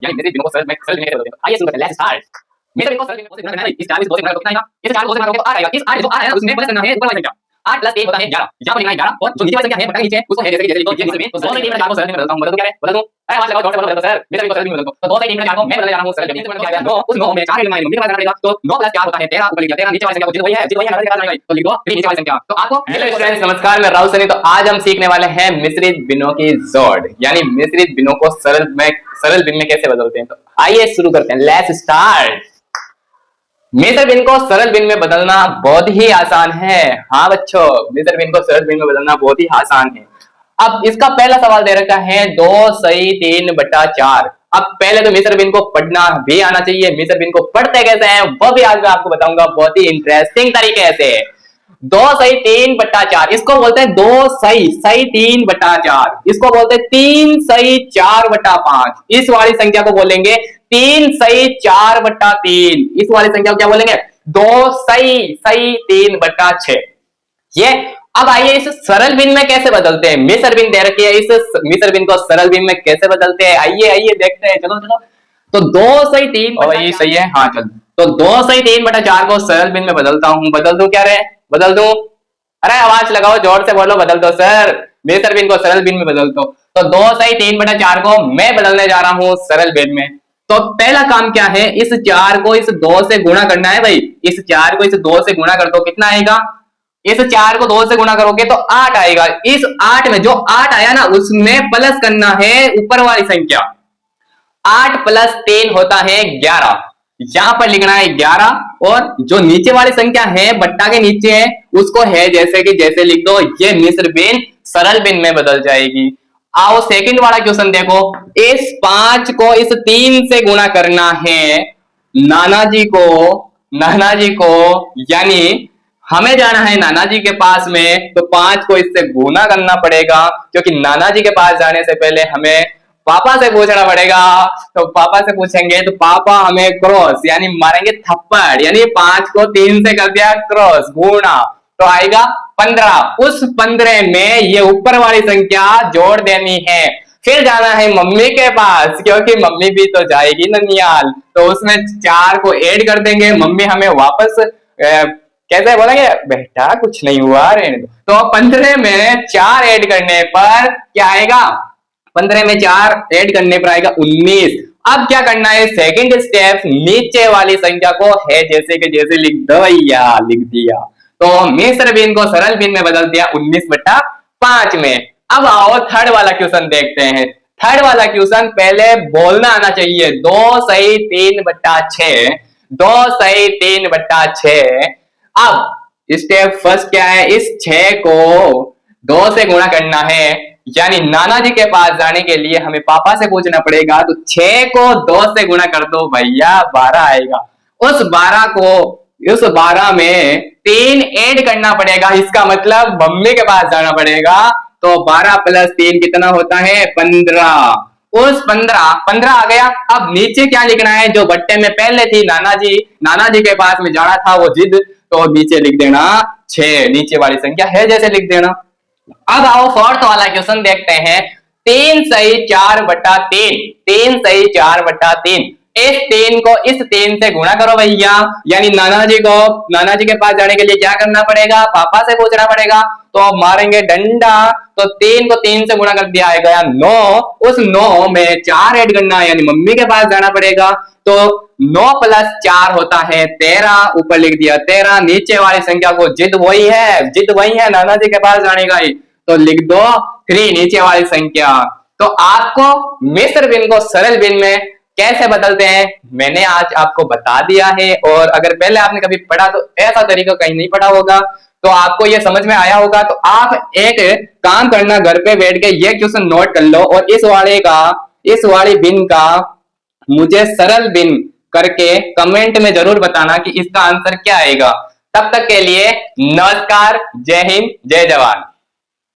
यानी मेरे बिनों को सरल में कैसे बदलते हैं। आइए शुरू करते हैं, लेट्स स्टार्ट। मेरे बिनों को सरल में कैसे बदलना है। इस 4 में 2 से गुणा करो कितना आएगा, इस 4 को 2 से गुणा करो तो 8 आएगा। इस 8 जो 8 आया उसमें प्लस करना है ऊपर वाली संख्या 8 प्लस 1 होता है 11। यहाँ पर लिखना है 11 और जो नीचे वाली संख्या है बटा के नीचे उसको है जैसे लिखो ये नीचे में। तो 2 से 3 में 4 को सरल में बदलता हूं, बदल दूं क्या है, बदल दूं। अरे आवाज लगाओ, जोर से बोलो सर, मेरे को सरल में बदल दो। तो 2 से 3 में 4 को मैं बदलने जा रहा हूं सरल में। क्या आया 9, उस 9 में 4 मम्मी के पास जाना पड़ेगा। तो 9 प्लस 4 होता है 13, ऊपर लिख दिया 13, नीचे वाली संख्या को जितनी वही है नंबर के पास जाएगा तो लिख दो 3 नीचे वाली संख्या। तो आपको हेलो फ्रेंड्स, नमस्कार, मैं राहुल सनी। तो आज हम सीखने वाले हैं मिश्रित भिन्नों की जोड़, यानी मिश्रित भिन्नों को सरल भिन्न में कैसे बदलते हैं। तो आइए शुरू करते हैं, लेट्स स्टार्ट। मिश्र भिन्न को सरल भिन्न में बदलना बहुत ही आसान है। हाँ बच्चों, मिश्र भिन्न को सरल भिन्न में बदलना बहुत ही आसान है। अब इसका पहला सवाल दे रखा है 2 सही 3 बटा 4। अब पहले तो मिश्र भिन्न को पढ़ना भी आना चाहिए। मिश्र भिन्न को पढ़ते कैसे हैं वो भी आज मैं आपको बताऊंगा बहुत ही इंटरेस्टिंग तरीके से। 2 सही 3 बटा 4 इसको बोलते हैं 2 सही 3 बटा 4। इसको बोलते हैं 3 सही 4 बटा 5। इस वाली संख्या को बोलेंगे 3 सही 4 बटा 3। इस वाली संख्या को क्या बोलेंगे, 2 सही 3 बटा 6। ये अब आइए इस सरल भिन्न में कैसे बदलते हैं। मिश्र भिन्न दे रखी है, इस मिश्र भिन्न को सरल भिन्न में कैसे बदलते हैं आइए देखते हैं। चलो तो 2 सही 3 ये सही है। हाँ चलो, तो 2 सही 3 बटा 4 को सरल भिन्न में बदलता हूं। बदल दूं क्या रे, बदल दूं। अरे आवाज लगाओ, जोर से बोलो, बदल दो सर। मिश्र भिन्न को सरल भिन्न में बदल दो। तो 2 सही 3 बटा 4 को मैं बदलने जा रहा हूं सरल भिन्न में। तो पहला काम क्या है, इस 4 को इस 2 से गुणा करना है भाई। इस 4 को इस 2 से गुणा कर दो, कितना आएगा। इस 4 को 2 से गुणा करोगे तो 8 आएगा। इस 8 में जो 8 आया ना उसमें प्लस करना है ऊपर वाली संख्या। 8 प्लस 3 होता है 11। यहां पर लिखना है 11 और जो नीचे वाली संख्या है बट्टा के नीचे है उसको है जैसे कि जैसे लिख दो। ये मिश्र भिन्न सरल भिन्न में बदल जाएगी। आओ सेकंड वाला क्वेश्चन देखो। इस 5 को इस 3 से गुणा करना है नाना जी को यानी हमें जाना है नाना जी के पास में। तो 5 को इससे गुना करना पड़ेगा क्योंकि नाना जी के पास जाने से पहले हमें पापा से पूछना पड़ेगा। तो पापा से पूछेंगे तो पापा हमें क्रॉस यानी मारेंगे थप्पड़, यानी 5 को 3 से कर दिया क्रॉस गुणा तो आएगा 15। उस 15 में ये ऊपर वाली संख्या जोड़ देनी है। फिर जाना है मम्मी के पास क्योंकि मम्मी भी तो जाएगी ननियाल। तो उसमें 4 को ऐड कर देंगे। मम्मी हमें वापस कैसे बोलेंगे, बेटा कुछ नहीं हुआ रे। तो 15 में 4 ऐड करने पर क्या आएगा, 15 में 4 ऐड करने पर आएगा 19। अब क्या करना है, सेकंड स्टेप, नीचे वाली संख्या को है जैसे कि जैसे लिख दो या लिख दिया। तो मिश्र भिन्न को सरल भिन्न में बदल दिया 19 बटा 5 में। अब आओ थर्ड वाला क्वेश्चन देखते हैं। थर्ड वाला क्वेश्चन पहले बोलना आना चाहिए। 2 सही 3 बटा 6। 2 सही 3 बटा 6। अब स्टेप फर्स्ट क्या है, इस 6 को 2 से गुणा करना है यानी नाना जी के पास जाने के लिए हमें पापा से पूछना पड़ेगा। तो 6 को 2 से गुणा कर दो भैया, 12 आएगा। उस 12 में 3 ऐड करना पड़ेगा। इसका मतलब मम्मी के पास जाना पड़ेगा। तो 12 प्लस 3 कितना होता है, 15। उस 15 आ गया। अब नीचे क्या लिखना है, जो बट्टे में पहले थी नाना जी के पास में जाना था वो जिद, तो नीचे लिख देना 6। नीचे वाली संख्या है जैसे लिख देना। अब आओ फोर्थ वाला क्वेश्चन देखते हैं। 3 सही 4 बटा 3। 3 सही 4 बटा 3। इस 3 को इस 3 से गुणा करो भैया, यानी नाना जी के पास जाने के लिए क्या करना पड़ेगा, पापा से पूछना पड़ेगा। तो अब मारेंगे डंडा। तो 3 को 3 से गुणा कर दिया आएगा 9। उस 9 में 4 ऐड करना है यानी मम्मी के पास जाना पड़ेगा। तो 9 प्लस 4 होता है 13। ऊपर लिख दिया 13। नीचे वाली संख्या को जिद वही है नाना जी के पास जाने का ही, तो लिख दो 3 नीचे वाली संख्या। तो आपको मिश्र भिन्न को सरल भिन्न में कैसे बदलते हैं मैंने आज आपको बता दिया है। और अगर पहले आपने कभी पढ़ा तो ऐसा तरीका कहीं नहीं पढ़ा होगा, तो आपको ये समझ में आया होगा। तो आप एक काम करना, घर पे बैठ के ये क्वेश्चन नोट कर लो और इस वाली भिन्न का मुझे सरल भिन्न करके कमेंट में जरूर बताना कि इसका आंसर क्या आएगा। तब तक के लिए नमस्कार, जय हिंद, जय जवान।